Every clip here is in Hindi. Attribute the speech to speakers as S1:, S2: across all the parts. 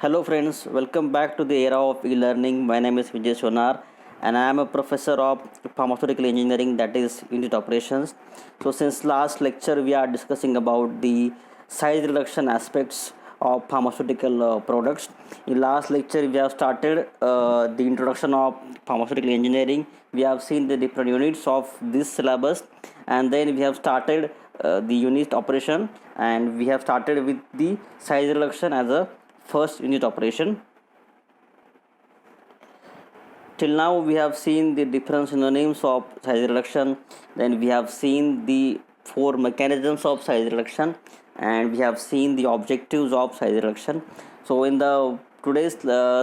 S1: Hello, friends. Welcome back to the era of e-learning. My name is Vijay Sonar, and I am a professor of pharmaceutical engineering, that is unit operations. So, since last lecture, we are discussing about the size reduction aspects of pharmaceutical products. In last lecture, we have started the introduction of pharmaceutical engineering. We have seen the different units of this syllabus, and then we have started the unit operation, and we have started with the size reduction as a first unit operation. Till now we have seen the different synonyms of size reduction, then we have seen the four mechanisms of size reduction, and we have seen the objectives of size reduction. So in the today's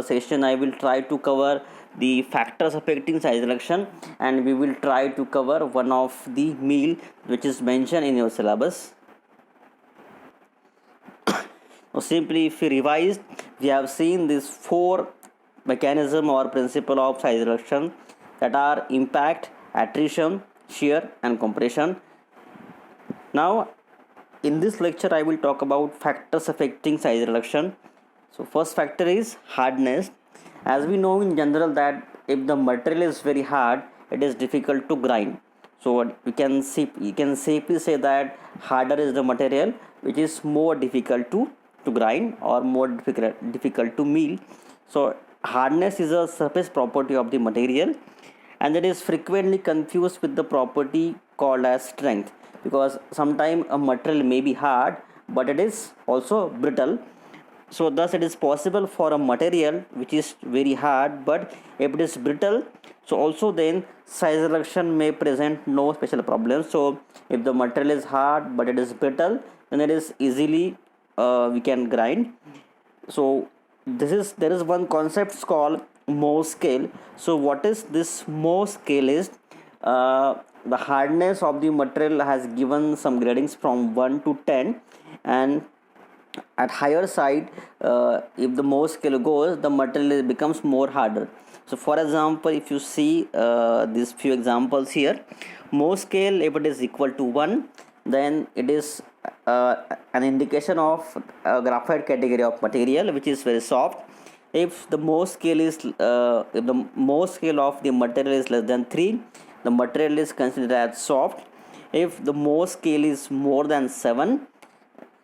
S1: session I will try to cover the factors affecting size reduction, and we will try to cover one of the meal which is mentioned in your syllabus. So simply, if we revise, we have seen these four mechanism or principle of size reduction, that are impact, attrition, shear, and compression. Now, in this lecture, I will talk about factors affecting size reduction. So, first factor is hardness. As we know in general that if the material is very hard, it is difficult to grind. So you can safely say that harder is the material which is more difficult to grind or more difficult to mill. So hardness is a surface property of the material, and that is frequently confused with the property called as strength, because sometimes a material may be hard but it is also brittle. So thus it is possible for a material which is very hard, but if it is brittle, so also then size reduction may present no special problem. So if the material is hard but it is brittle, then it is easily we can grind. So there is one concept called Mohs scale. So what is this Mohs scale is, the hardness of the material has given some gradings from 1 to 10, and at higher side, if the Mohs scale goes, the material becomes more harder. So for example, if you see these few examples here, Mohs scale, if it is equal to 1, then it is an indication of graphite category of material which is very soft. If the Mohs scale is if the Mohs scale of the material is less than 3, the material is considered as soft. If the Mohs scale is more than 7,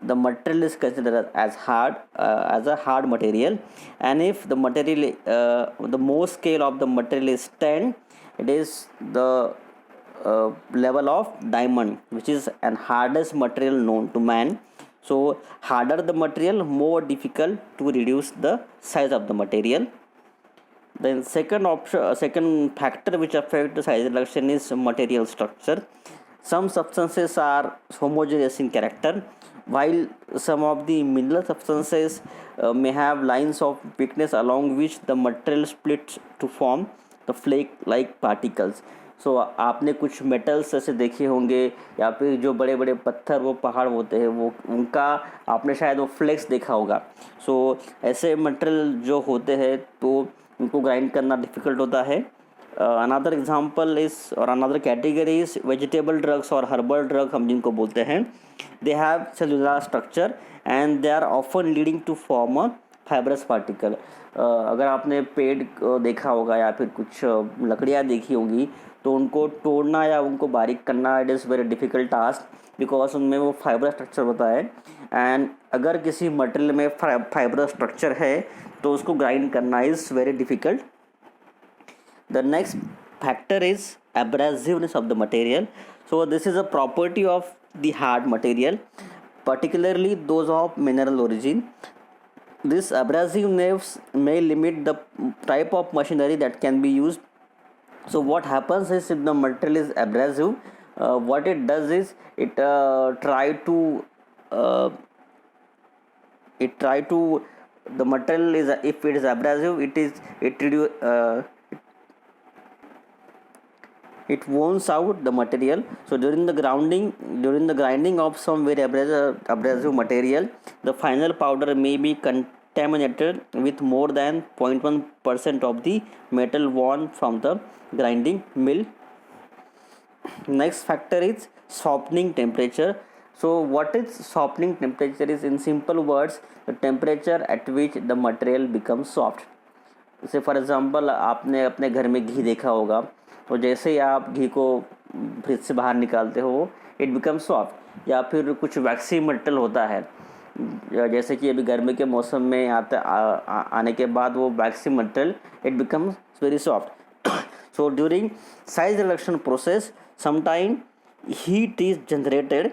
S1: the material is considered as hard, as a hard material. And if the material the Mohs scale of the material is 10, it is the level of diamond, which is an hardest material known to man. So harder the material, more difficult to reduce the size of the material. Then second factor which affect the size reduction is material structure. Some substances are homogeneous in character, while some of the mineral substances may have lines of weakness along which the material splits to form the flake like particles. सो आपने कुछ मेटल्स ऐसे देखे होंगे, या फिर जो बड़े बड़े पत्थर वो पहाड़ होते हैं, वो उनका आपने शायद वो फ्लेक्स देखा होगा. सो ऐसे मटेरियल जो होते हैं तो उनको ग्राइंड करना डिफ़िकल्ट होता है. अनदर एग्जांपल इज और another category is vegetable drugs और हर्बल ड्रग, हम जिनको बोलते हैं. They have cellular structure and they are often leading to form a fibrous particle. अगर आपने पेड़ देखा होगा या फिर कुछ लकड़ियाँ देखी होंगी, तो उनको तोड़ना या उनको बारीक करना it is very difficult task, because उनमें वो फाइबर स्ट्रक्चर होता है. एंड अगर किसी मटेरियल में फाइबर स्ट्रक्चर है तो उसको ग्राइंड करना is very difficult. The next factor is abrasiveness of the material. So this is a property of the hard material, particularly those of mineral origin. This abrasiveness may limit the type of machinery that can be used. So what happens is, if the material is abrasive, what it does is it uh, try to the material is, if it is abrasive, it wounds out the material. So during the grinding of some very abrasive material, the final powder may be contaminated with more than 0.1% of the metal won from the grinding mill. Next factor is softening temperature. So what is softening temperature is, in simple words, the temperature at which the material becomes soft. जैसे फॉर एग्ज़ाम्पल आपने अपने घर में घी देखा होगा, तो जैसे ही आप घी को फ्रिज से बाहर निकालते हो इट बिकम सॉफ्ट. या फिर कुछ वैक्सी मटेरियल होता है, जैसे कि अभी गर्मी के मौसम में आने के बाद वो waxy material it becomes very soft. So during size reduction process sometime heat is generated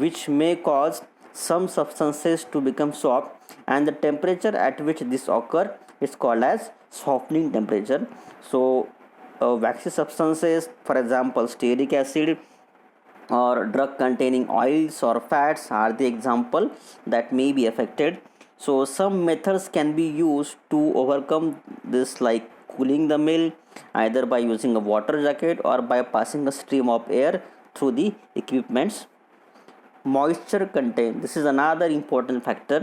S1: which may cause some substances to become soft, and the temperature at which this occur is called as softening temperature. So waxy substances, for example stearic acid or drug containing oils or fats, are the example that may be affected. So some methods can be used to overcome this, like cooling the mill either by using a water jacket or by passing a stream of air through the equipments. Moisture content, this is another important factor.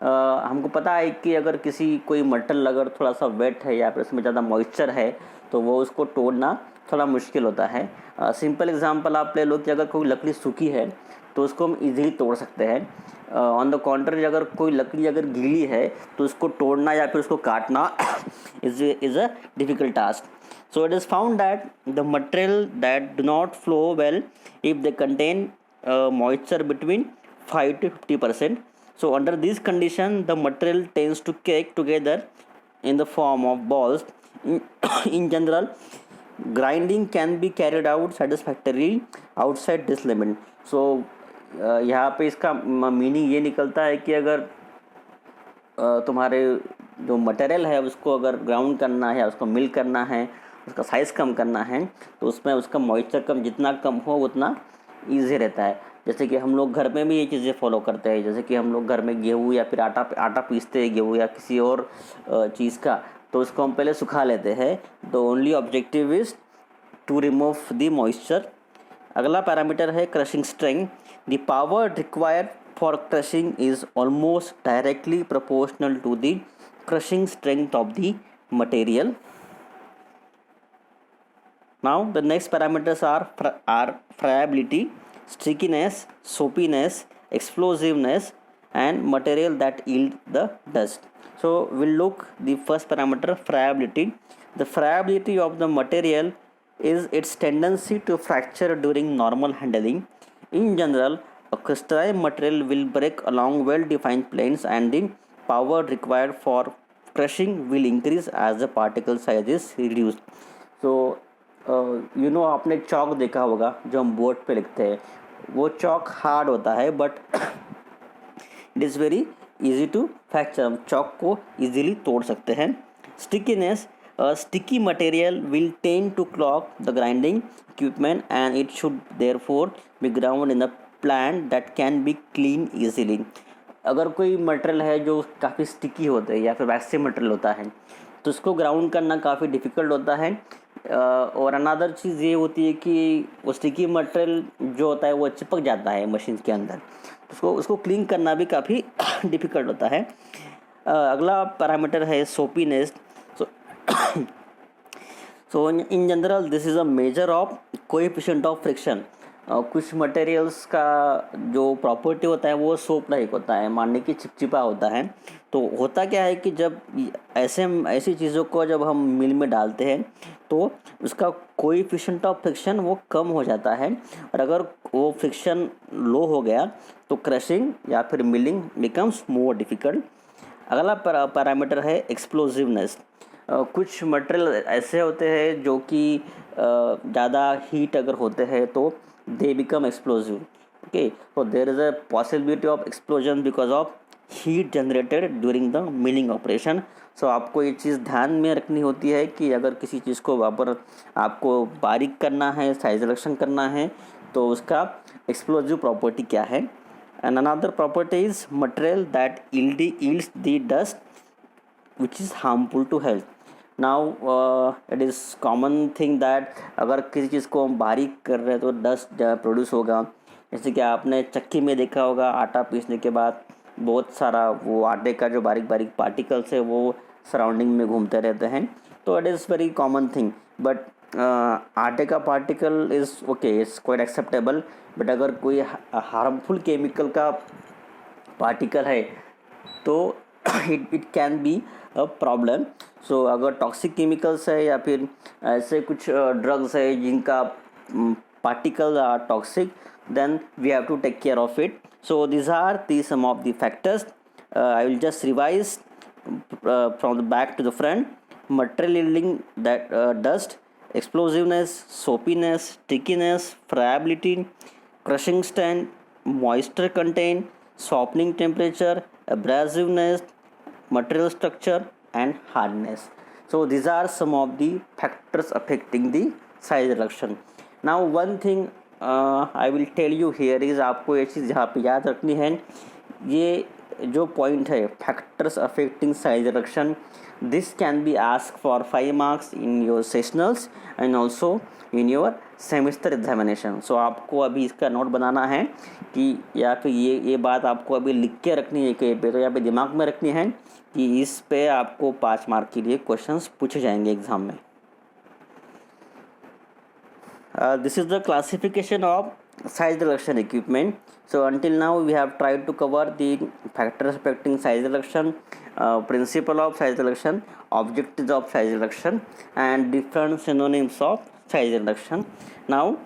S1: हमको पता है कि अगर कोई मटेरियल अगर थोड़ा सा वेट है या फिर उसमें ज़्यादा मॉइस्चर है तो वो उसको तोड़ना थोड़ा मुश्किल होता है. सिंपल एग्जांपल आप ले लो कि अगर कोई लकड़ी सूखी है तो उसको हम इजीली तोड़ सकते हैं. ऑन द कॉन्ट्री अगर कोई लकड़ी अगर गीली है तो उसको तोड़ना या फिर उसको काटना is a difficult task. So it is found that the material that do not flow well if they contain moisture between 5 to 50%. So under this condition the material tends to cake together in the form of balls. In general, grinding can be carried out satisfactorily outside this limit. So यहाँ पे इसका मीनिंग ये निकलता है कि अगर तुम्हारे जो मटेरियल है उसको अगर ग्राउंड करना है, उसको मिल करना है, उसका साइज़ कम करना है तो उसमें उसका मॉइस्चर जितना कम हो उतना ईजी रहता है. जैसे कि हम लोग घर में भी ये चीज़ें फॉलो करते हैं. जैसे कि हम लोग घर में गेहूँ या फिर आटा पीसते हैं गेहूँ या किसी और चीज़ का, तो उसको हम पहले सुखा लेते हैं. The only objective is to remove the moisture. अगला पैरामीटर है crushing strength. The power required for crushing is almost directly proportional to the crushing strength of the material. Now the next parameters are friability, stickiness, soapiness, explosiveness, and material that yield the dust. So we'll look the first parameter, friability. The friability of the material is its tendency to fracture during normal handling. In general, a crystalline material will break along well-defined planes, and the power required for crushing will increase as the particle size is reduced. So, आपने चॉक देखा होगा जो हम बोर्ड पे लिखते हैं, वो चॉक हार्ड होता है but it is very easy to fracture. हम चॉक को इजीली तोड़ सकते हैं. Stickiness, sticky material will tend to clog the grinding equipment and it should therefore be ground in a plant that can be clean easily. अगर कोई मटेरियल है जो काफ़ी स्टिकी होता है या फिर वैक्सी मटेरियल होता है तो उसको ग्राउंड करना काफ़ी डिफ़िकल्ट होता है. और अनदर चीज़ ये होती है कि वो स्टिकी मटेरियल जो होता है वो चिपक जाता है मशीन के अंदर, तो उसको क्लीन करना भी काफ़ी डिफ़िकल्ट होता है. अगला पैरामीटर है सोपीनेस. So in general this is a measure of coefficient of friction. कुछ मटेरियल्स का जो प्रॉपर्टी होता है वो सोप लाइक होता है, मानने की चिपचिपा होता है. तो होता क्या है कि जब ऐसी चीज़ों को जब हम मिल में डालते हैं तो उसका कोएफिशिएंट ऑफ फ्रिक्शन वो कम हो जाता है, और अगर वो फ्रिक्शन लो हो गया तो क्रशिंग या फिर मिलिंग बिकम्स मोर डिफ़िकल्ट. अगला पैरामीटर है एक्सप्लोजिवनेस. कुछ मटेरियल ऐसे होते हैं जो कि ज़्यादा हीट अगर होते हैं तो they become explosive. Okay, so there is a possibility of explosion because of heat generated during the milling operation. So आपको ये चीज़ ध्यान में रखनी होती है कि अगर किसी चीज़ को वापर आपको बारीक करना है, साइज रिडक्शन करना है, तो उसका एक्सप्लोजिव प्रॉपर्टी क्या है. And another property is material that yields the dust which is harmful to health. Now it is common thing that अगर किसी चीज़ को हम बारीक कर रहे हैं तो डस्ट प्रोड्यूस होगा. जैसे कि आपने चक्की में देखा होगा आटा पीसने के बाद बहुत सारा वो आटे का जो बारीक पार्टिकल्स है वो सराउंडिंग में घूमते रहते हैं. तो it is very common thing, but आटे का particle is okay, it's quite acceptable, but अगर कोई हार्मफुल केमिकल का पार्टिकल है तो it can be a problem. So अगर टॉक्सिक केमिकल्स है या फिर ऐसे कुछ ड्रग्स है जिनका particles are toxic, then we have to take care of it. So these are the some of the factors. I will just revise from the back to the front. Material yielding, that dust, explosiveness, soapiness, stickiness, friability, crushing strength, moisture content, softening temperature, abrasiveness, material structure, and hardness. So these are some of the factors affecting the size reduction. Now one thing I will tell you here is, आपको ये चीज़ यहाँ पे याद रखनी है, ये जो पॉइंट है factors affecting size reduction, this can be ask for 5 marks in your sessionals and also in your semester examination. So आपको अभी इसका नोट बनाना है कि या फिर ये बात आपको अभी लिख के रखनी है कहीं पे, तो यहाँ पे दिमाग में रखनी है कि इस पे आपको 5 मार्क के लिए क्वेश्चंस पूछे जाएंगे एग्जाम में. This is the classification of size reduction equipment. So until now we have tried to cover the factors affecting size reduction, principle of size reduction, objectives of size reduction, and different synonyms of size reduction. Now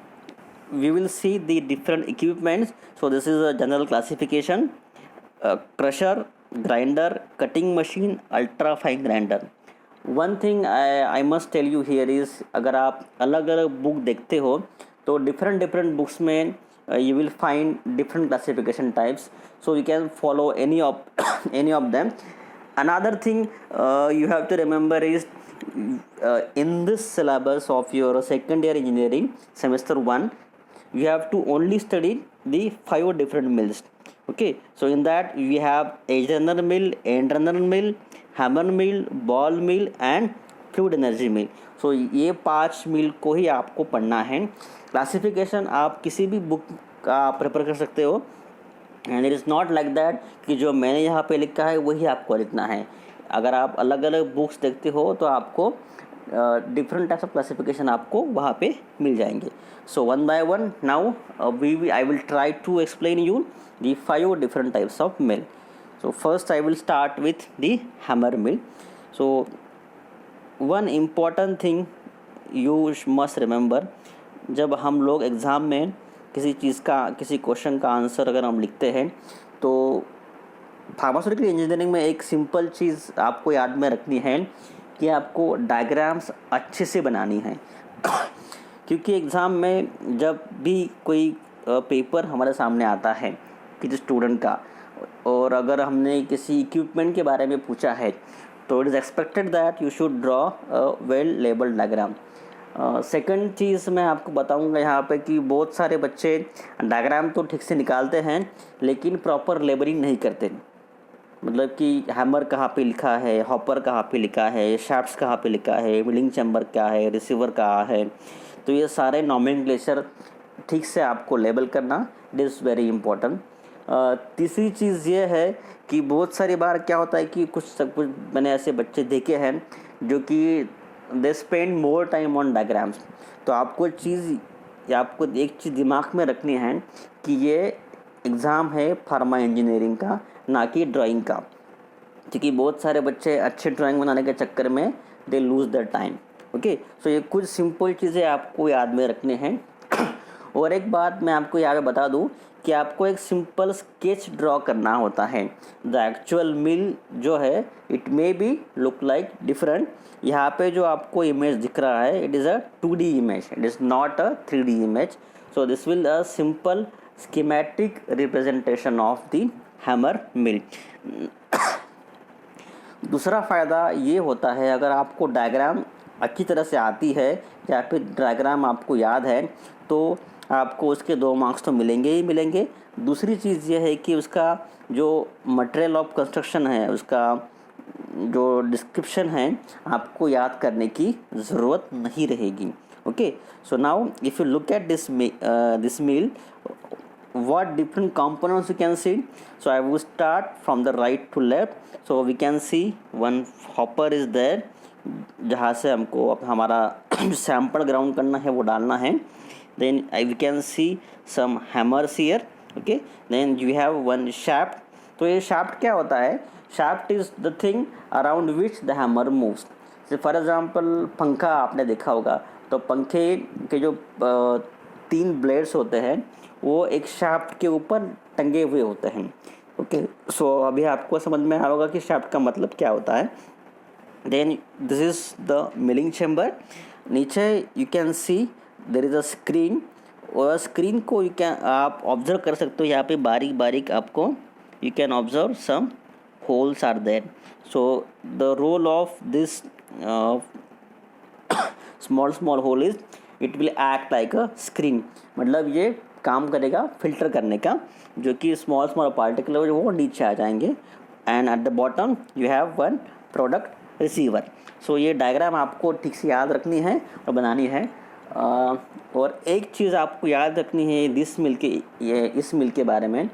S1: we will see the different equipments. So this is a general classification: crusher, grinder, cutting machine, ultra fine grinder. One thing I must tell you here is, अगर आप अलग अलग बुक देखते हो तो डिफरेंट बुक्स में you will find different classification types. So you can follow any of them. Another thing you have to remember is, in this syllabus of your second year engineering semester 1, you have to only study the 5 different mills. Okay, so in that we have edge runner mill, end runner mill, hammer mill, ball mill and fluid energy mill. So ये 5 मिल को ही आपको पढ़ना है. क्लासिफिकेशन आप किसी भी बुक का प्रेफर कर सकते हो, and it is not like that कि जो मैंने यहाँ पे लिखा है वही आपको लिखना है. अगर आप अलग अलग बुक्स देखते हो तो आपको डिफरेंट टाइप्स ऑफ क्लासिफिकेशन आपको वहाँ पे मिल जाएंगे. So one by one now I will try to explain you the 5 different types of mill. So first I will start with the hammer mill. So one important thing you must remember, जब हम लोग एग्ज़ाम में किसी चीज़ का, किसी क्वेश्चन का आंसर अगर हम लिखते हैं तो फार्मास्यूटिकल इंजीनियरिंग में एक सिंपल चीज़ आपको याद में रखनी है कि आपको डायग्राम्स अच्छे से बनानी है. क्योंकि एग्ज़ाम में जब भी कोई पेपर हमारे सामने आता है किसी स्टूडेंट का, और अगर हमने किसी इक्विपमेंट के बारे में पूछा है तो it is expected that you should draw a well labelled diagram. Second चीज़ मैं आपको बताऊंगा यहाँ पे कि बहुत सारे बच्चे डायग्राम तो ठीक से निकालते हैं लेकिन प्रॉपर लेबलिंग नहीं करते. मतलब कि हैमर कहाँ पे लिखा है, हॉपर कहाँ पे लिखा है, शाफ्ट्स कहाँ पे लिखा है, मिलिंग चैम्बर क्या है, रिसीवर कहाँ है, तो ये सारे नॉमेनक्लेचर ठीक से आपको लेबल करना, इट इज़ वेरी इंपॉर्टेंट. तीसरी चीज़ ये है कि बहुत सारी बार क्या होता है कि कुछ मैंने ऐसे बच्चे देखे हैं जो कि they spend more time on diagrams. तो आपको एक चीज़ दिमाग में रखनी है कि ये एग्ज़ाम है फार्मा इंजीनियरिंग का, ना कि ड्राइंग का. क्योंकि बहुत सारे बच्चे अच्छे ड्राइंग बनाने के चक्कर में they lose the time. Okay, so ये कुछ सिंपल चीज़ें आपको याद में रखने हैं. और एक बात मैं आपको यहाँ पे बता दूँ कि आपको एक सिंपल स्केच ड्रॉ करना होता है. द एक्चुअल मिल जो है it may be look like different. यहाँ पे जो आपको इमेज दिख रहा है it is a 2D image, it is not a 3D image. So this will a simple schematic representation of the hammer mill. दूसरा फ़ायदा ये होता है, अगर आपको डायग्राम अच्छी तरह से आती है या फिर डायग्राम आपको याद है तो आपको उसके 2 मार्क्स तो मिलेंगे ही मिलेंगे. दूसरी चीज़ ये है कि उसका जो मटेरियल ऑफ कंस्ट्रक्शन है, उसका जो डिस्क्रिप्शन है, आपको याद करने की ज़रूरत नहीं रहेगी. Okay, so now if you look at this mill, what different components you can see. So I will start from the right to left. So we can see one hopper is there, जहाँ से हमको हमारा सैंपल ग्राउंड करना है वो डालना है. Then we can see some hammers here. Okay, then you have one shaft. तो ये shaft क्या होता है? Shaft is the thing around which the hammer moves. जैसे फॉर एग्जांपल पंखा आपने देखा होगा, तो पंखे के जो 3 ब्लेड्स होते हैं वो एक शाफ्ट के ऊपर टंगे हुए होते हैं. ओके, सो अभी आपको समझ में आ होगा कि शाफ्ट का मतलब क्या होता है. Then this is the milling chamber. नीचे you can see there is a screen, और स्क्रीन को यू कैन आप ऑब्जर्व कर सकते हो. यहाँ पे बारीक बारीक आपको you can observe some holes are there. So the role of this small hole is it will act like a screen. मतलब ये काम करेगा फिल्टर करने का, जो कि स्मॉल पार्टिकल है वो नीचे आ जाएंगे. And at the bottom you have one product receiver. So ये डायग्राम आपको ठीक से याद रखनी है और बनानी है. और एक चीज़ आपको याद रखनी है इस मिल के बारे में.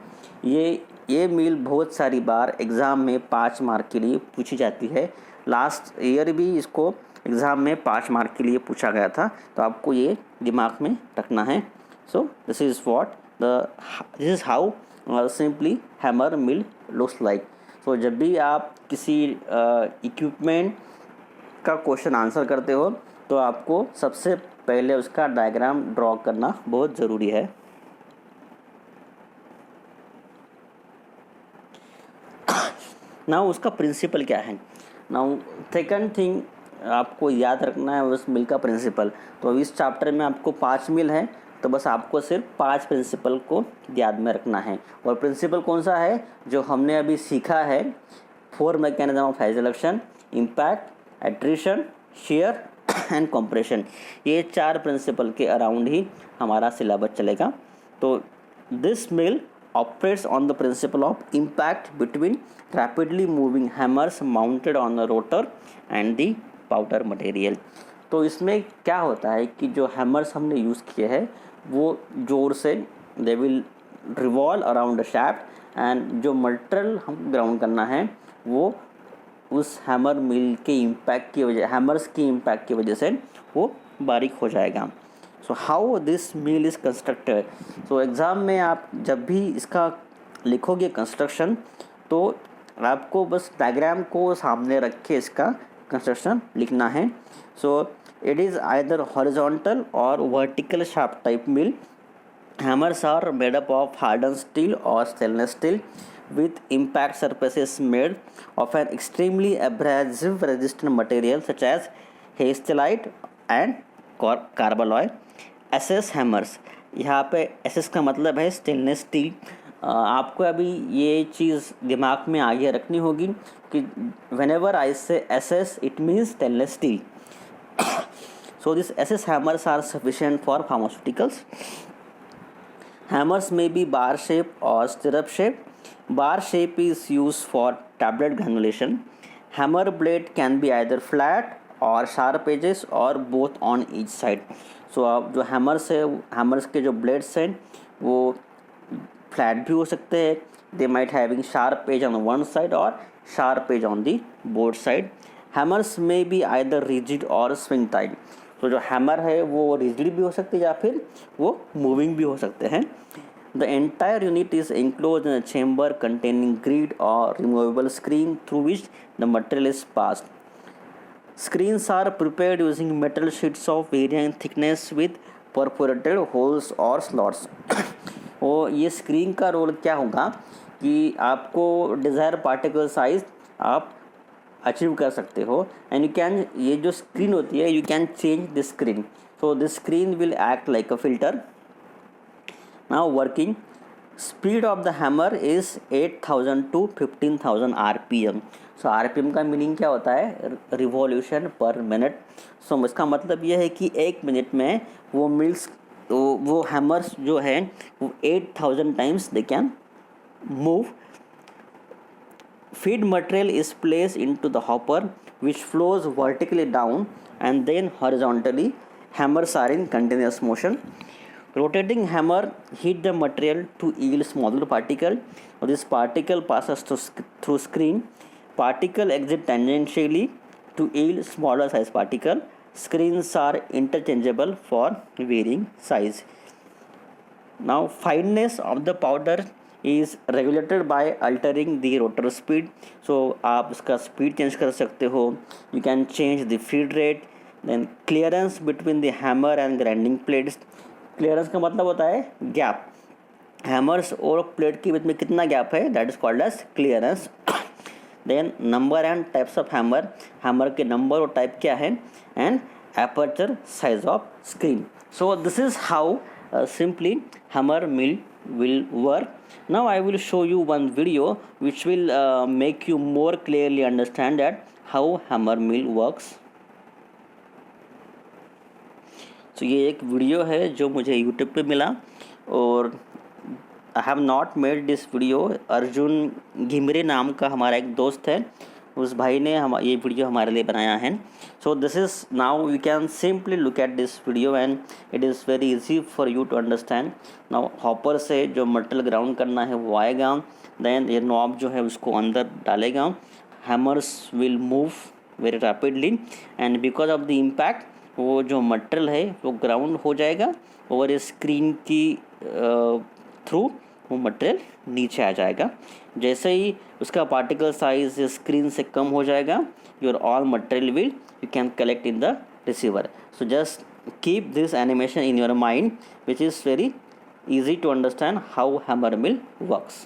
S1: ये मिल बहुत सारी बार एग्ज़ाम में 5 मार्क के लिए पूछी जाती है. लास्ट ईयर भी इसको एग्ज़ाम में 5 मार्क के लिए पूछा गया था, तो आपको ये दिमाग में रखना है. So this is how simply hammer mill looks like. So जब भी आप किसी इक्विपमेंट का क्वेश्चन आंसर करते हो तो आपको सबसे पहले उसका डायग्राम ड्रॉ करना बहुत ज़रूरी है. नाउ उसका प्रिंसिपल क्या है. नाउ सेकंड थिंग आपको याद रखना है उस मिल का प्रिंसिपल. तो इस चैप्टर में आपको 5 मिल है, तो बस आपको सिर्फ 5 प्रिंसिपल को याद में रखना है. और प्रिंसिपल कौन सा है जो हमने अभी सीखा है? 4 mechanism of phase reduction, impact, attrition, share and compression. ये 4 प्रिंसिपल के अराउंड ही हमारा सिलेबस चलेगा. तो this mill operates on the principle of impact between rapidly moving hammers mounted on the rotor and the powder material. तो इसमें क्या होता है कि जो हैमर्स हमने यूज़ किए हैं वो जोर से they will revolve around the shaft, and जो मटेरियल हम ग्राउंड करना है वो उस हैमर मिल के इम्पैक्ट की वजह हैमर्स की इम्पैक्ट की वजह से वो बारीक हो जाएगा. So how this mill is constructed. So exam में आप जब भी इसका लिखोगे कंस्ट्रक्शन, तो आपको बस डायग्राम को सामने रख के इसका कंस्ट्रक्शन लिखना है. So it is either horizontal और vertical shaft type mill. Hammers are made up of harden steel और stainless steel with impact surfaces made of an extremely abrasive resistant material such as hastellite and carbaloy. SS hammers, यहाँ पे SS का मतलब है स्टेनलेस स्टील. आपको अभी ये चीज़ दिमाग में आगे रखनी होगी कि whenever I say SS it means stainless steel. So these SS hammers are sufficient for pharmaceuticals. Hammers may be bar shape or stirrup shape. Bar shape is used for tablet granulation. Hammer blade can be either flat or sharp edges or both on each side. So अब जो हैमर्स है, हैमर्स के जो ब्लेड्स हैं वो फ्लैट भी हो सकते हैं. They might having sharp edge on one side और sharp edge on the both side. Hammers में बी आइदर रिजिड और स्विंग टाइप. तो जो हैमर है वो रिजिड भी हो सकते हैं या फिर वो मूविंग भी हो सकते हैं. The entire unit is enclosed in a chamber containing grid or removable screen through which the material is passed. Screens are prepared using metal sheets of varying thickness with perforated holes or slots. और ये स्क्रीन का रोल क्या होगा कि आपको डिज़ायर पार्टिकल साइज आप अचीव कर सकते हो. एंड यू कैन, ये जो स्क्रीन होती है you can change the screen. So this screen will act like a filter. Now working speed of the hammer is 8000 to 15000 RPM. So RPM का मीनिंग क्या होता है? रिवॉल्यूशन पर मिनट. सो इसका मतलब यह है कि 1 मिनट में वो हैमर्स जो है वो 8000 times they can move. Feed material is placed into the hopper which flows vertically down and then horizontally. Hammers are in continuous motion. Rotating hammer hit the material to yield smaller particle. This particle passes through screen. Particle exit tangentially to yield smaller size particle. screens are interchangeable for varying size. Now fineness of the powder is regulated by altering the rotor speed. So आप इसका speed change कर सकते हो. You can change the feed rate. Then clearance between the hammer and grinding plates. Clearance का मतलब होता है gap. हैमर्स और प्लेट के बीच में कितना गैप है, that is called as clearance. Then number and types of hammer, hammer के नंबर और टाइप क्या है, and aperture size of screen. So this is how simply hammer mill will work. Now I will show you one video which will make you more clearly understand that how hammer mill works. So ये एक वीडियो है जो मुझे यूट्यूब पे मिला, और I have not made this video. Arjun Ghimire नाम का हमारा एक दोस्त है, उस भाई ने ये वीडियो हमारे लिए बनाया है. So this is now you can simply look at this video and it is very easy for you to understand. Now hopper से जो मटेरियल ग्राउंड करना है वो आएगा, देन ये नॉब जो है उसको अंदर डालेगा. Hammers will move very rapidly and because of the impact वो जो मटेरियल है वो ग्राउंड हो जाएगा और स्क्रीन की थ्रू वो मटेरियल नीचे आ जाएगा. जैसे ही उसका पार्टिकल साइज स्क्रीन से कम हो जाएगा, your all material will you can collect in the receiver. So just keep this animation in your mind which is very easy to understand how hammer mill works.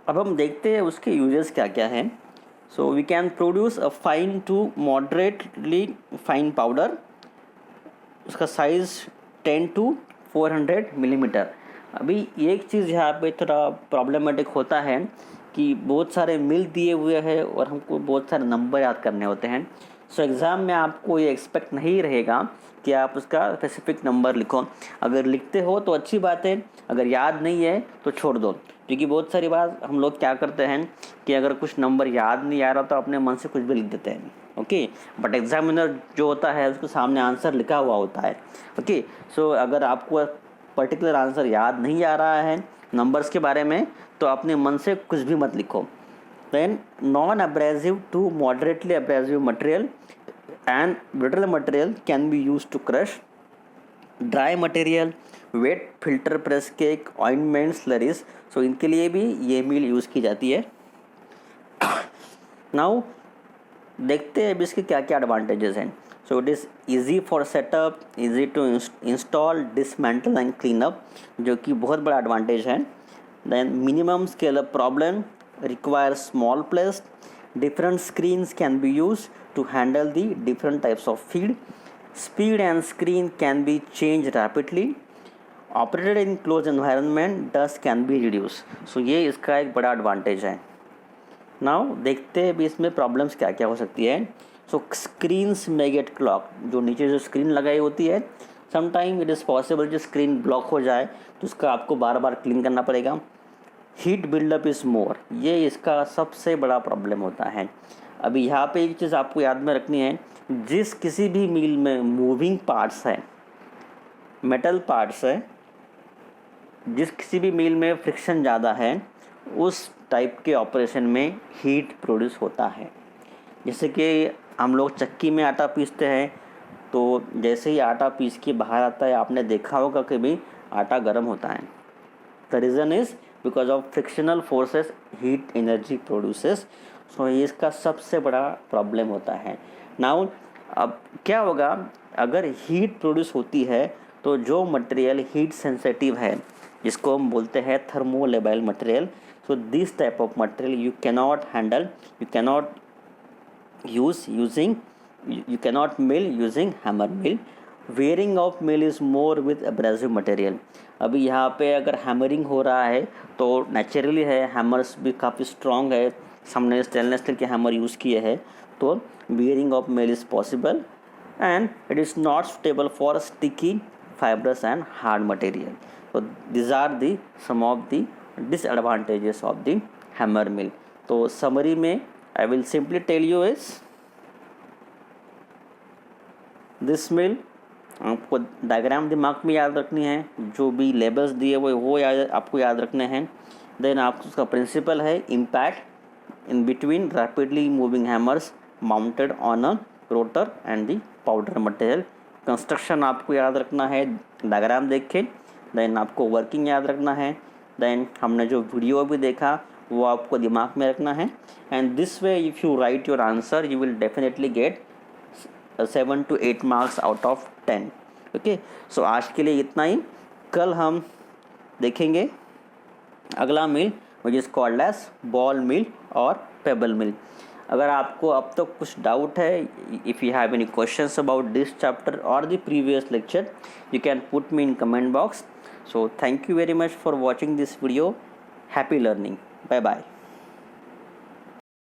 S1: अब हम देखते हैं उसके यूजेस क्या क्या हैं. So we can produce a fine to moderately fine powder. उसका साइज 10 to 400 मिलीमीटर. अभी एक चीज़ यहाँ पे थोड़ा प्रॉब्लमेटिक होता है कि बहुत सारे मिल दिए हुए हैं और हमको बहुत सारे नंबर याद करने होते हैं. सो एग्ज़ाम में आपको ये एक्सपेक्ट नहीं रहेगा कि आप उसका स्पेसिफिक नंबर लिखो. अगर लिखते हो तो अच्छी बात है, अगर याद नहीं है तो छोड़ दो. क्योंकि बहुत सारी बार हम लोग क्या करते हैं कि अगर कुछ नंबर याद नहीं आ रहा तो अपने मन से कुछ भी लिख देते हैं. ओके, बट एग्जामिनर जो होता है उसके सामने आंसर लिखा हुआ होता है. ओके, सो अगर आपको पर्टिकुलर आंसर याद नहीं आ रहा है नंबर्स के बारे में तो अपने मन से कुछ भी मत लिखो. Then non abrasive to moderately abrasive material and brittle material can be use to crush. Dry material, wet filter press cake, ointment, slurries. So इनके लिए भी ये मिल यूज़ की जाती है. नाउ देखते हैं अब इसके क्या क्या एडवांटेजेस हैं. So it is easy for setup, easy to install, dismantle and clean up, जो कि बहुत बड़ा एडवांटेज है. Then minimum scale up problem, require small place, different screens can be use to handle the different types of feed, speed and screen can be change rapidly, operated in close environment, dust can be reduce. So ये इसका एक बड़ा एडवांटेज है. नाउ देखते हैं भी इसमें प्रॉब्लम्स क्या क्या हो सकती है. सो स्क्रीन्स मे गेट क्लॉक, जो नीचे जो स्क्रीन लगाई होती है समटाइम इट इज़ पॉसिबल कि स्क्रीन ब्लॉक हो जाए तो उसका आपको बार बार क्लीन करना पड़ेगा. हीट बिल्डअप इज़ मोर, ये इसका सबसे बड़ा प्रॉब्लम होता है. अभी यहाँ पे एक चीज़ आपको याद में रखनी है, जिस किसी भी मिल में मूविंग पार्ट्स है, मेटल पार्ट्स है, जिस किसी भी मिल में फ्रिक्शन ज़्यादा है उस टाइप के ऑपरेशन में हीट प्रोड्यूस होता है. जैसे कि हम लोग चक्की में आटा पीसते हैं तो जैसे ही आटा पीस के बाहर आता है आपने देखा होगा कि भी आटा गर्म होता है. The reason is because of frictional forces heat energy produces. So ये इसका सबसे बड़ा प्रॉब्लम होता है. नाउ अब क्या होगा, अगर हीट प्रोड्यूस होती है तो जो मटेरियल हीट सेंसिटिव है जिसको हम बोलते हैं thermolabile material, so this type of material you cannot handle, you cannot you cannot mill using hammer mill. Wearing of mill is more with abrasive material. अभी यहाँ पे अगर हैमरिंग हो रहा है तो नेचुरली है, हैमर्स भी काफ़ी स्ट्रॉन्ग है, हमने स्टेनलेस स्टील के हैमर यूज़ किए हैं तो wearing of mill is possible and it is not suitable for sticky, fibrous and hard material. So these are the some of the disadvantages of the hammer mill. तो समरी में I will simply tell you is this mill. आपको डायग्राम दिमाग में याद रखनी है, जो भी लेबल्स दिए हुए वो आपको याद रखने हैं. देन आप उसका प्रिंसिपल है impact in between rapidly moving hammers mounted on a rotor and the powder material. Construction आपको याद रखना है, डायग्राम देख के, देन आपको वर्किंग याद रखना है, देन हमने जो वीडियो भी देखा वो आपको दिमाग में रखना है। And this way if you write your answer you will definitely get 7 to 8 marks out of 10। Okay, so आज के लिए इतना ही। कल हम देखेंगे अगला mill which is called edge ball mill और पेबल मिल। अगर आपको अब तक कुछ डाउट है, if you have any questions about this chapter और the previous lecture, you can put me in comment box. So thank you very much for watching this video. Happy learning. Bye bye.